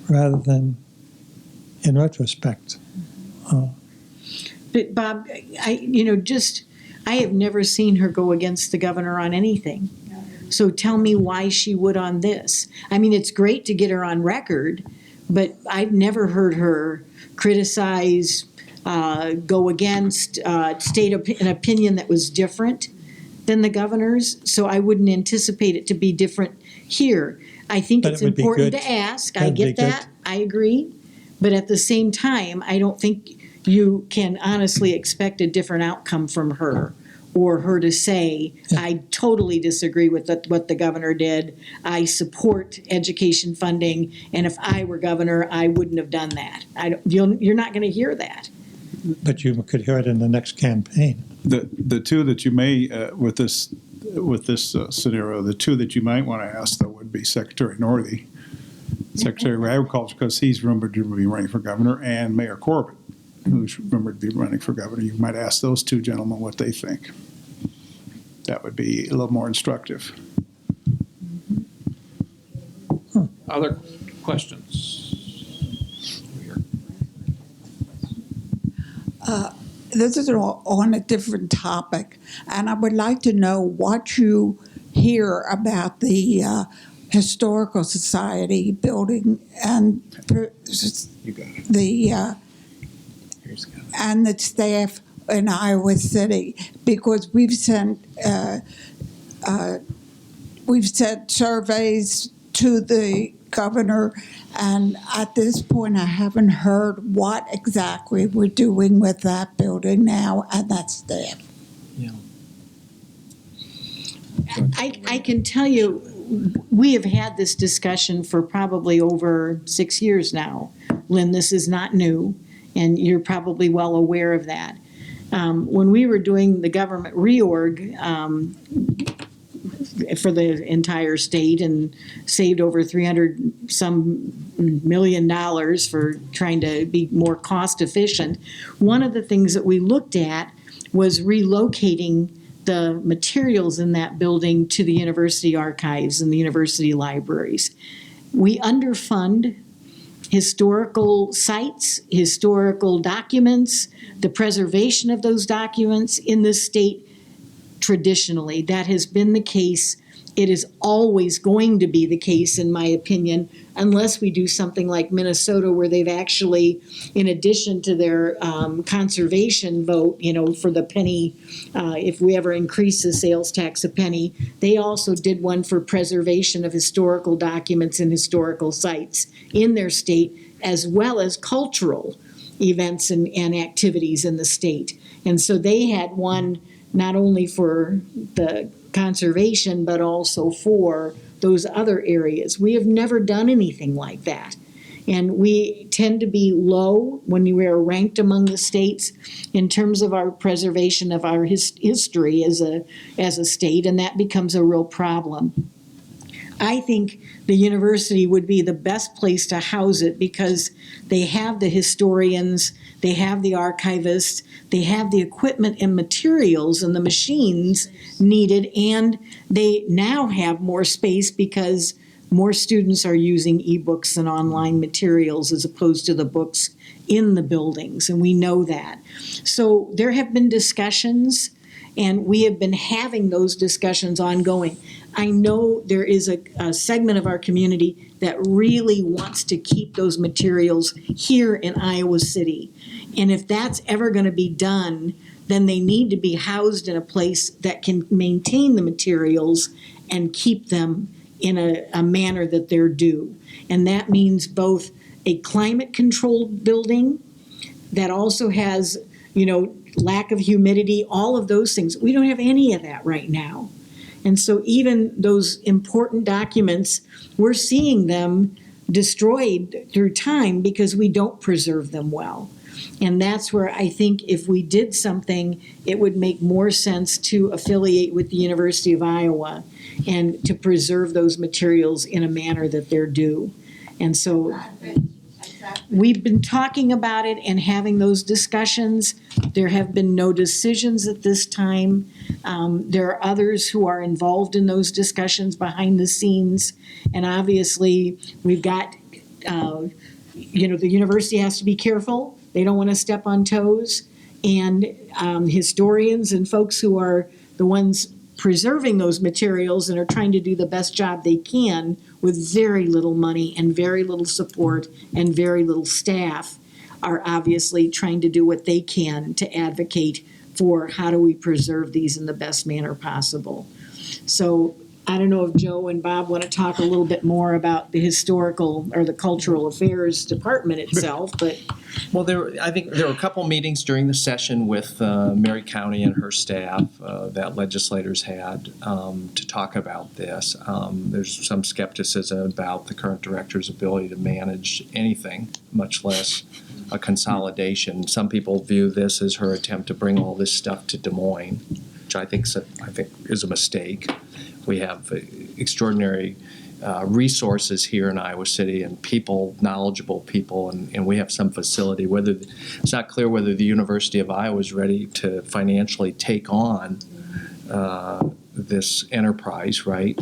Speaker 10: rather than in retrospect.
Speaker 2: But Bob, I have never seen her go against the governor on anything. So tell me why she would on this. I mean, it's great to get her on record, but I've never heard her criticize, go against, state an opinion that was different than the governor's. So I wouldn't anticipate it to be different here. I think
Speaker 10: But
Speaker 2: it's
Speaker 10: it would be
Speaker 2: important
Speaker 10: good.
Speaker 2: to ask. I
Speaker 10: That'd be
Speaker 2: get that. I agree. But at the same time, I don't think you can honestly expect a different outcome from her, or her to say, I totally disagree with what the governor did. I support education funding, and if I were governor, I wouldn't have done that. You're not going to hear that.
Speaker 10: But you could hear it in the next campaign.
Speaker 4: The two that you may, with this scenario, the two that you might want to ask, though, would be Secretary Northey, Secretary of Agriculture, because he's rumored to be running for governor, and Mayor Corbett, who's rumored to be running for governor. You might ask those two gentlemen what they think. That would be a little more instructive.
Speaker 1: Other questions?
Speaker 11: This is on a different topic, and I would like to know what you hear about the Historical Society building and
Speaker 3: You got it.
Speaker 11: the
Speaker 3: Here's the
Speaker 11: and the staff in Iowa City, because we've sent surveys to the governor, and at this point I haven't heard what exactly we're doing with that building now and that staff.
Speaker 2: I can tell you, we have had this discussion for probably over 6 years now. Lynn, this is not new, and you're probably well aware of that. When we were doing the government reorg for the entire state and saved over $300 million for trying to be more cost efficient, one of the things that we looked at was relocating the materials in that building to the university archives and the university libraries. We underfund historical sites, historical documents, the preservation of those documents in this state traditionally. That has been the case it is always going to be the case, in my opinion, unless we do something like Minnesota, where they've actually, in addition to their conservation vote, for the penny, if we ever increase the sales tax a penny, they also did one for preservation of historical documents and historical sites in their state, as well as cultural events and activities in the state. And so they had one not only for the conservation, but also for those other areas. We have never done anything like that. And we tend to be low when we are ranked among the states in terms of our preservation of our history as a state, and that becomes a real problem. I think the university would be the best place to house it because they have the historians, they have the archivists, they have the equipment and materials and the machines needed, and they now have more space because more students are using ebooks and online materials as opposed to the books in the buildings, and we know that. So there have been discussions, and we have been having those discussions ongoing. I know there is a segment of our community that really wants to keep those materials here in Iowa City. And if that's ever going to be done, then they need to be housed in a place that can maintain the materials and keep them in a manner that they're due. And that means both a climate-controlled building that also has, lack of humidity, all of those things. We don't have any of that right now. And so even those important documents, we're seeing them destroyed through time because we don't preserve them well. And that's where I think if we did something, it would make more sense to affiliate with the University of Iowa and to preserve those materials in a manner that they're due. And so we've been talking about it and having those discussions. There have been no decisions at this time. There are others who are involved in those discussions behind the scenes. And obviously, we've got, the university has to be careful. They don't want to step on toes. And historians and folks who are the ones preserving those materials and are trying to do the best job they can with very little money and very little support and very little staff are obviously trying to do what they can to advocate for how do we preserve these in the best manner possible. So I don't know if Joe and Bob want to talk a little bit more about the historical or the cultural affairs department itself, but.
Speaker 3: Well, I think there were a couple meetings during the session with Mary County and her staff that legislators had to talk about this. There's some skepticism about the current director's ability to manage anything, much less a consolidation. Some people view this as her attempt to bring all this stuff to Des Moines, which I think is a mistake. We have extraordinary resources here in Iowa City and people, knowledgeable people, and we have some facility. It's not clear whether the University of Iowa is ready to financially take on this enterprise, right?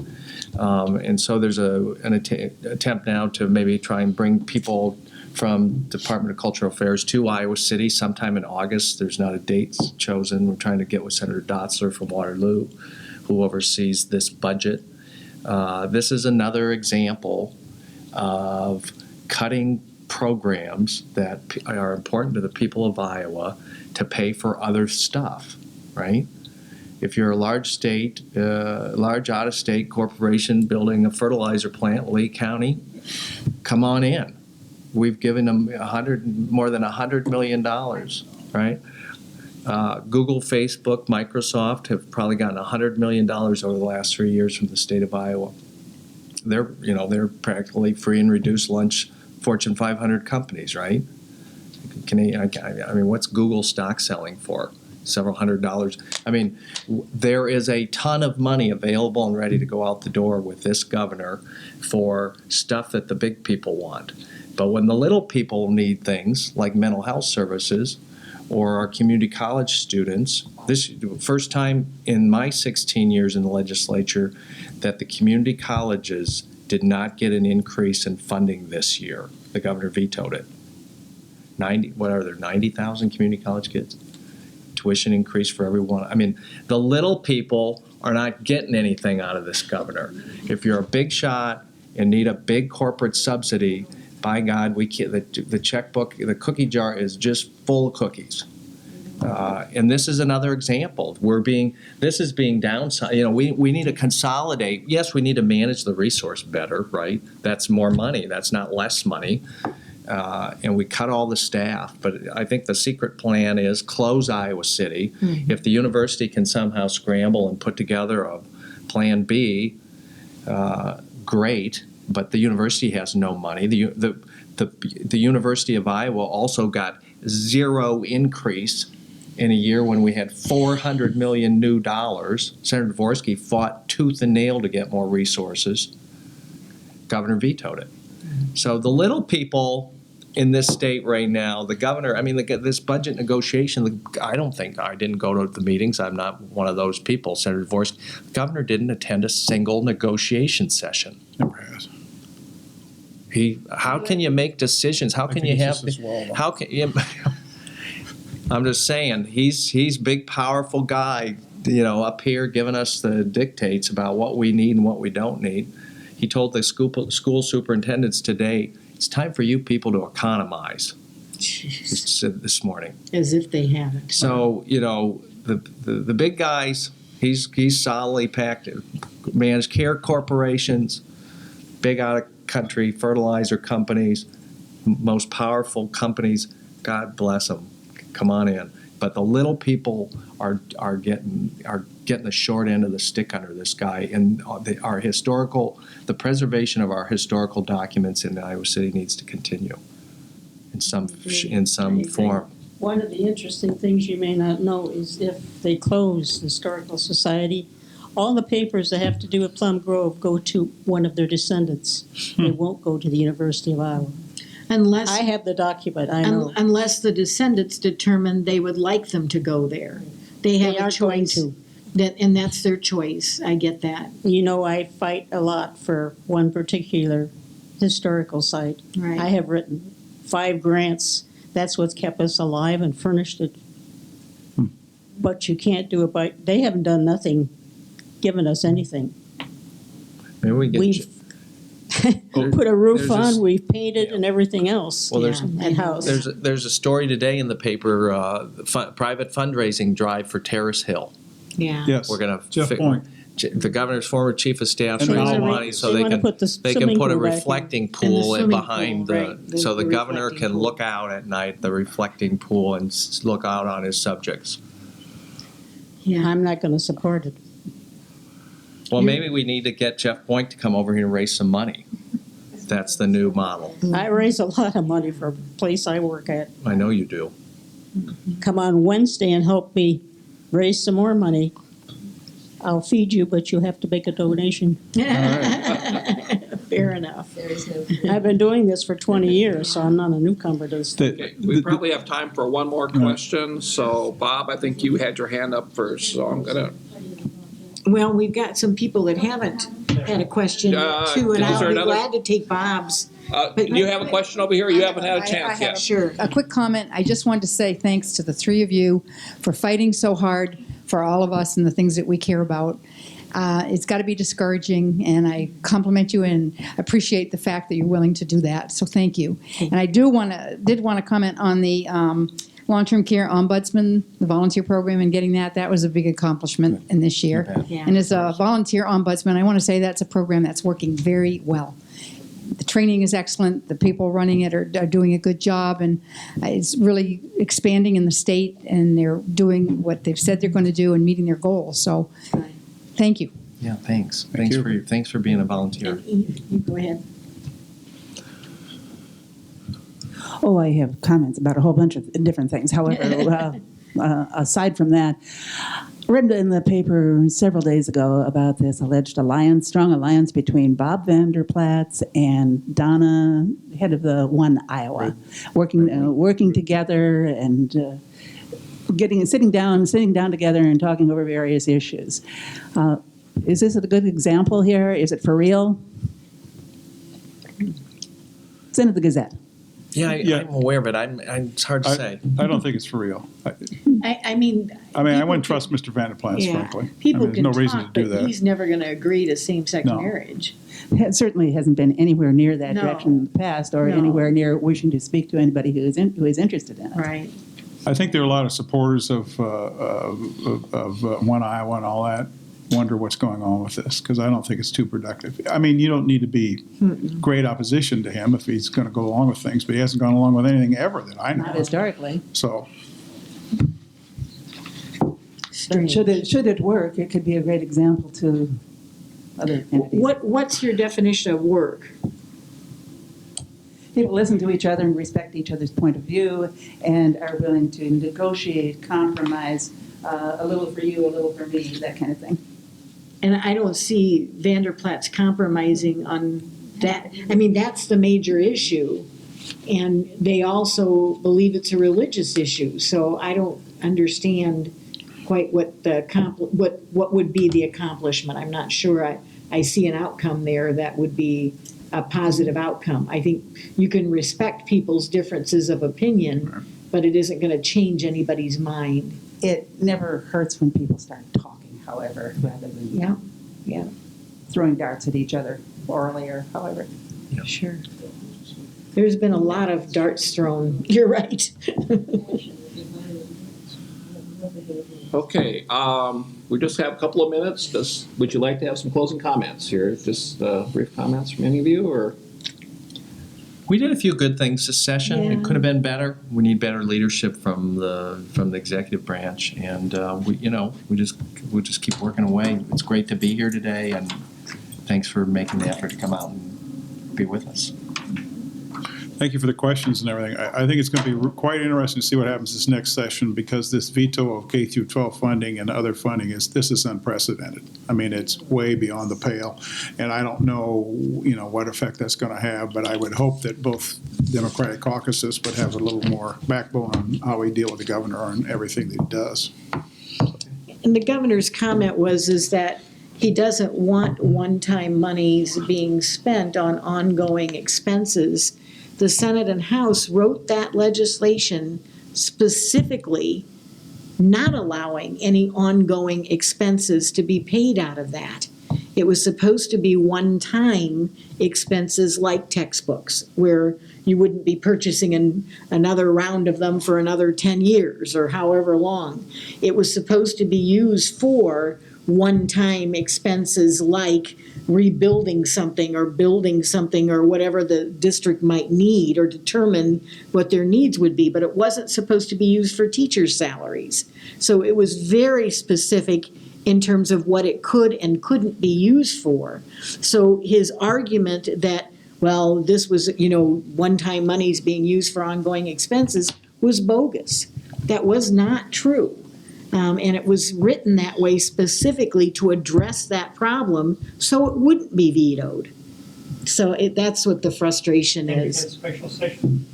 Speaker 3: And so there's an attempt now to maybe try and bring people from Department of Cultural Affairs to Iowa City sometime in August. There's not a date chosen. We're trying to get with Senator Dotzler from Waterloo, who oversees this budget. This is another example of cutting programs that are important to the people of Iowa to pay for other stuff, right? If you're a large state, large out-of-state corporation building a fertilizer plant in Lee County, come on in. We've given them more than $100 million, right? Google, Facebook, Microsoft have probably gotten $100 million over the last 3 years from the state of Iowa. They're practically free and reduced lunch Fortune 500 companies, right? What's Google stock selling for? Several $100s. There is a ton of money available and ready to go out the door with this governor for stuff that the big people want. But when the little people need things like mental health services or our community college students, this is the first time in my 16 years in the legislature that the community colleges did not get an increase in funding this year. The governor vetoed it. 90,000 community college kids? Tuition increase for everyone. The little people are not getting anything out of this governor. If you're a big shot and need a big corporate subsidy, by God, we can't, the checkbook, the cookie jar is just full of cookies. And this is another example. This is being downside. We need to consolidate. Yes, we need to manage the resource better, right? That's more money. That's not less money. And we cut all the staff. But I think the secret plan is close Iowa City. Mm-hmm. If the university can somehow scramble and put together a plan B, great. But the university has no money. The University of Iowa also got zero increase in a year when we had $400 million new dollars. Senator Dvorsky fought tooth and nail to get more resources. Governor vetoed it. So the little people in this state right now, the governor, this budget negotiation, I didn't go to the meetings. I'm not one of those people. Senator Dvorsky, the governor didn't attend a single negotiation session.
Speaker 4: Never has.
Speaker 3: How can you make decisions? How can you have? How can you? I'm just saying, he's big, powerful guy, up here giving us the dictates about what we need and what we don't need. He told the school superintendents today, it's time for you people to economize. He said this morning.
Speaker 2: As if they haven't.
Speaker 3: So, the big guys, he's solidly packed, managed care corporations, big out of country fertilizer companies, most powerful companies, God bless them. Come on in. But the little people are getting the short end of the stick under this guy, and the preservation of our historical documents in Iowa City needs to continue in some form.
Speaker 7: One of the interesting things you may not know is if they close the Historical Society, all the papers that have to do with Plum Grove go to one of their descendants. They won't go to the University of Iowa.
Speaker 2: Unless
Speaker 7: I have the document, I know.
Speaker 2: Unless the descendants determine they would like them to go there. They have a choice. And that's their choice. I get that.
Speaker 7: I fight a lot for one particular historical site.
Speaker 2: Right.
Speaker 7: I have written 5 grants. That's what's kept us alive and furnished it. But you can't do it they haven't done nothing, given us anything.
Speaker 3: Maybe we get
Speaker 7: We've put a roof on, we've painted and everything else.
Speaker 3: Well,
Speaker 7: that house.
Speaker 3: There's a story today in the paper, private fundraising drive for Terrace Hill.
Speaker 2: Yeah.
Speaker 4: Yes.
Speaker 3: We're going
Speaker 4: Jeff
Speaker 3: to
Speaker 4: Point.
Speaker 3: The governor's former chief of staff
Speaker 4: And
Speaker 3: raising
Speaker 4: now
Speaker 3: money so
Speaker 7: they
Speaker 3: they
Speaker 7: wanna
Speaker 3: can
Speaker 7: put the
Speaker 3: they can
Speaker 7: swimming
Speaker 3: put a
Speaker 7: pool back in.
Speaker 3: reflecting pool in
Speaker 2: swimming
Speaker 3: behind
Speaker 2: pool,
Speaker 3: the
Speaker 2: right.
Speaker 3: so the
Speaker 2: The
Speaker 3: governor
Speaker 2: reflecting
Speaker 3: can
Speaker 2: pool.
Speaker 3: look out at night the reflecting pool and look out on his subjects.
Speaker 2: Yeah.
Speaker 7: I'm not going to support it.
Speaker 3: Well, maybe we need to get Jeff Point to come over here and raise some money. That's the new model.
Speaker 7: I raise a lot of money for a place I work at.
Speaker 3: I know you do.
Speaker 7: Come on Wednesday and help me raise some more money. I'll feed you, but you have to make a donation.
Speaker 2: Fair enough.
Speaker 7: I've been doing this for 20 years, so I'm not a newcomer to this.
Speaker 1: Okay, we probably have time for one more question. So, Bob, I think you had your hand up first, so I'm gonna.
Speaker 2: Well, we've got some people that haven't had a question too, and
Speaker 1: is
Speaker 2: I'll
Speaker 1: there
Speaker 2: be
Speaker 1: another-
Speaker 2: glad to take Bob's.
Speaker 1: Do you have a question over here? You haven't had a
Speaker 12: I
Speaker 1: chance
Speaker 12: have
Speaker 1: yet.
Speaker 2: Sure.
Speaker 12: A quick comment. I just wanted to say thanks to the 3 of you for fighting so hard for all of us and the things that we care about. It's got to be discouraging, and I compliment you and appreciate the fact that you're willing to do that. So thank you. And I did want to comment on the long-term care ombudsman, the volunteer program, and getting that. That was a big accomplishment in this year.
Speaker 2: Yeah.
Speaker 12: And as a volunteer ombudsman, I want to say that's a program that's working very well. The training is excellent. The people running it are doing a good job, and it's really expanding in the state, and they're doing what they've said they're going to do and meeting their goals. So, thank you.
Speaker 3: Yeah, thanks.
Speaker 4: Thank you.
Speaker 3: Thanks for being a volunteer.
Speaker 2: You go ahead.
Speaker 13: Oh, I have comments about a whole bunch of different things. However, aside from that, I read in the paper several days ago about this alleged strong alliance between Bob Vander Plaats and Donna, head of the One Iowa, working together and sitting down together and talking over various issues. Is this a good example here? Is it for real? It's in the Gazette.
Speaker 3: Yeah, I'm aware of it. It's hard to say.
Speaker 4: I don't think it's for real.
Speaker 2: I mean.
Speaker 4: I
Speaker 2: people
Speaker 4: wouldn't
Speaker 2: can-
Speaker 4: trust Mr. Vander Plaats,
Speaker 2: Yeah.
Speaker 4: frankly.
Speaker 2: People
Speaker 4: There's
Speaker 2: can
Speaker 4: no reason to
Speaker 2: talk,
Speaker 4: do
Speaker 2: but
Speaker 4: that.
Speaker 2: he's never going to agree to same-sex
Speaker 4: No.
Speaker 2: marriage.
Speaker 13: It certainly hasn't been anywhere near that
Speaker 2: No.
Speaker 13: direction in the past, or
Speaker 2: No.
Speaker 13: anywhere near wishing to speak to anybody who is interested in it.
Speaker 2: Right.
Speaker 4: I think there are a lot of supporters of One Iowa and all that wonder what's going on with this, because I don't think it's too productive. I mean, you don't need to be great opposition to him if he's going to go along with things, but he hasn't gone along with anything ever that I know.
Speaker 13: Not historically.
Speaker 4: So,
Speaker 13: But should it work, it could be a great example to other entities.
Speaker 2: What's your definition of work?
Speaker 13: People listen to each other and respect each other's point of view and are willing to negotiate, compromise, a little for you, a little for me, that kind of thing.
Speaker 2: And I don't see Vander Plaats compromising on that. I mean, that's the major issue. And they also believe it's a religious issue. So I don't understand quite what what would be the accomplishment. I'm not sure I see an outcome there that would be a positive outcome. I think you can respect people's differences of opinion, but it isn't going to change anybody's mind.
Speaker 13: It never hurts when people start talking, however, rather than
Speaker 2: Yeah.
Speaker 13: throwing darts at each other orally or however.
Speaker 2: Sure. There's been a lot of darts thrown. You're right.
Speaker 1: Okay, we just have a couple of minutes. Would you like to have some closing comments here? Just brief comments from any of you, or?
Speaker 3: We did a few good things this session.
Speaker 2: Yeah.
Speaker 3: It could have been better. We need better leadership from the executive branch, and we'll just keep working away. It's great to be here today, and thanks for making the effort to come out and be with us.
Speaker 4: thank you for the questions and everything. I think it's going to be quite interesting to see what happens this next session, because this veto of K through 12 funding and other funding is unprecedented. I mean, it's way beyond the pale, and I don't know, what effect that's going to have, but I would hope that both Democratic caucuses would have a little more backbone on how we deal with the governor and everything that he does.
Speaker 2: And the governor's comment is that he doesn't want one-time monies being spent on ongoing expenses. The Senate and House wrote that legislation specifically not allowing any ongoing expenses to be paid out of that. It was supposed to be one-time expenses like textbooks, where you wouldn't be purchasing another round of them for another 10 years or however long. It was supposed to be used for one-time expenses like rebuilding something or building something or whatever the district might need or determine what their needs would be, but it wasn't supposed to be used for teachers' salaries. So it was very specific in terms of what it could and couldn't be used for. So his argument that, well, this was, one-time monies being used for ongoing expenses was bogus. That was not true. And it was written that way specifically to address that problem so it wouldn't be vetoed. So that's what the frustration is.
Speaker 10: Special session.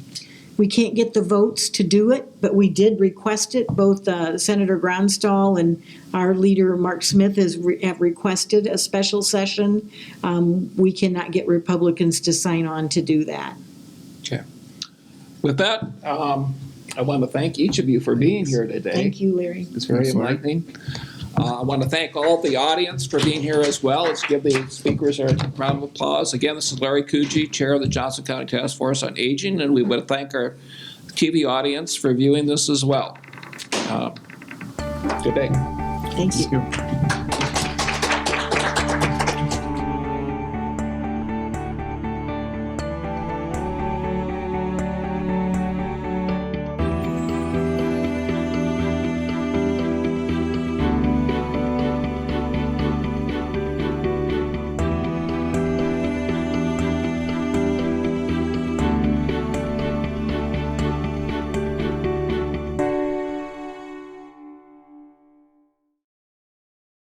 Speaker 2: We can't get the votes to do it, but we did request it. Both Senator Gronstal and our leader, Mark Smith, have requested a special session. We cannot get Republicans to sign on to do that.
Speaker 1: Okay. With that, I want to thank each of you for being here today.
Speaker 2: Thank you, Larry.
Speaker 1: It's very enlightening. I want to thank all of the audience for being here as well. Let's give the speakers a round of applause. Again, this is Larry Coogee, Chair of the Johnson County Task Force on Aging, and we want to thank our TV audience for viewing this as well. Good day.
Speaker 2: Thank you.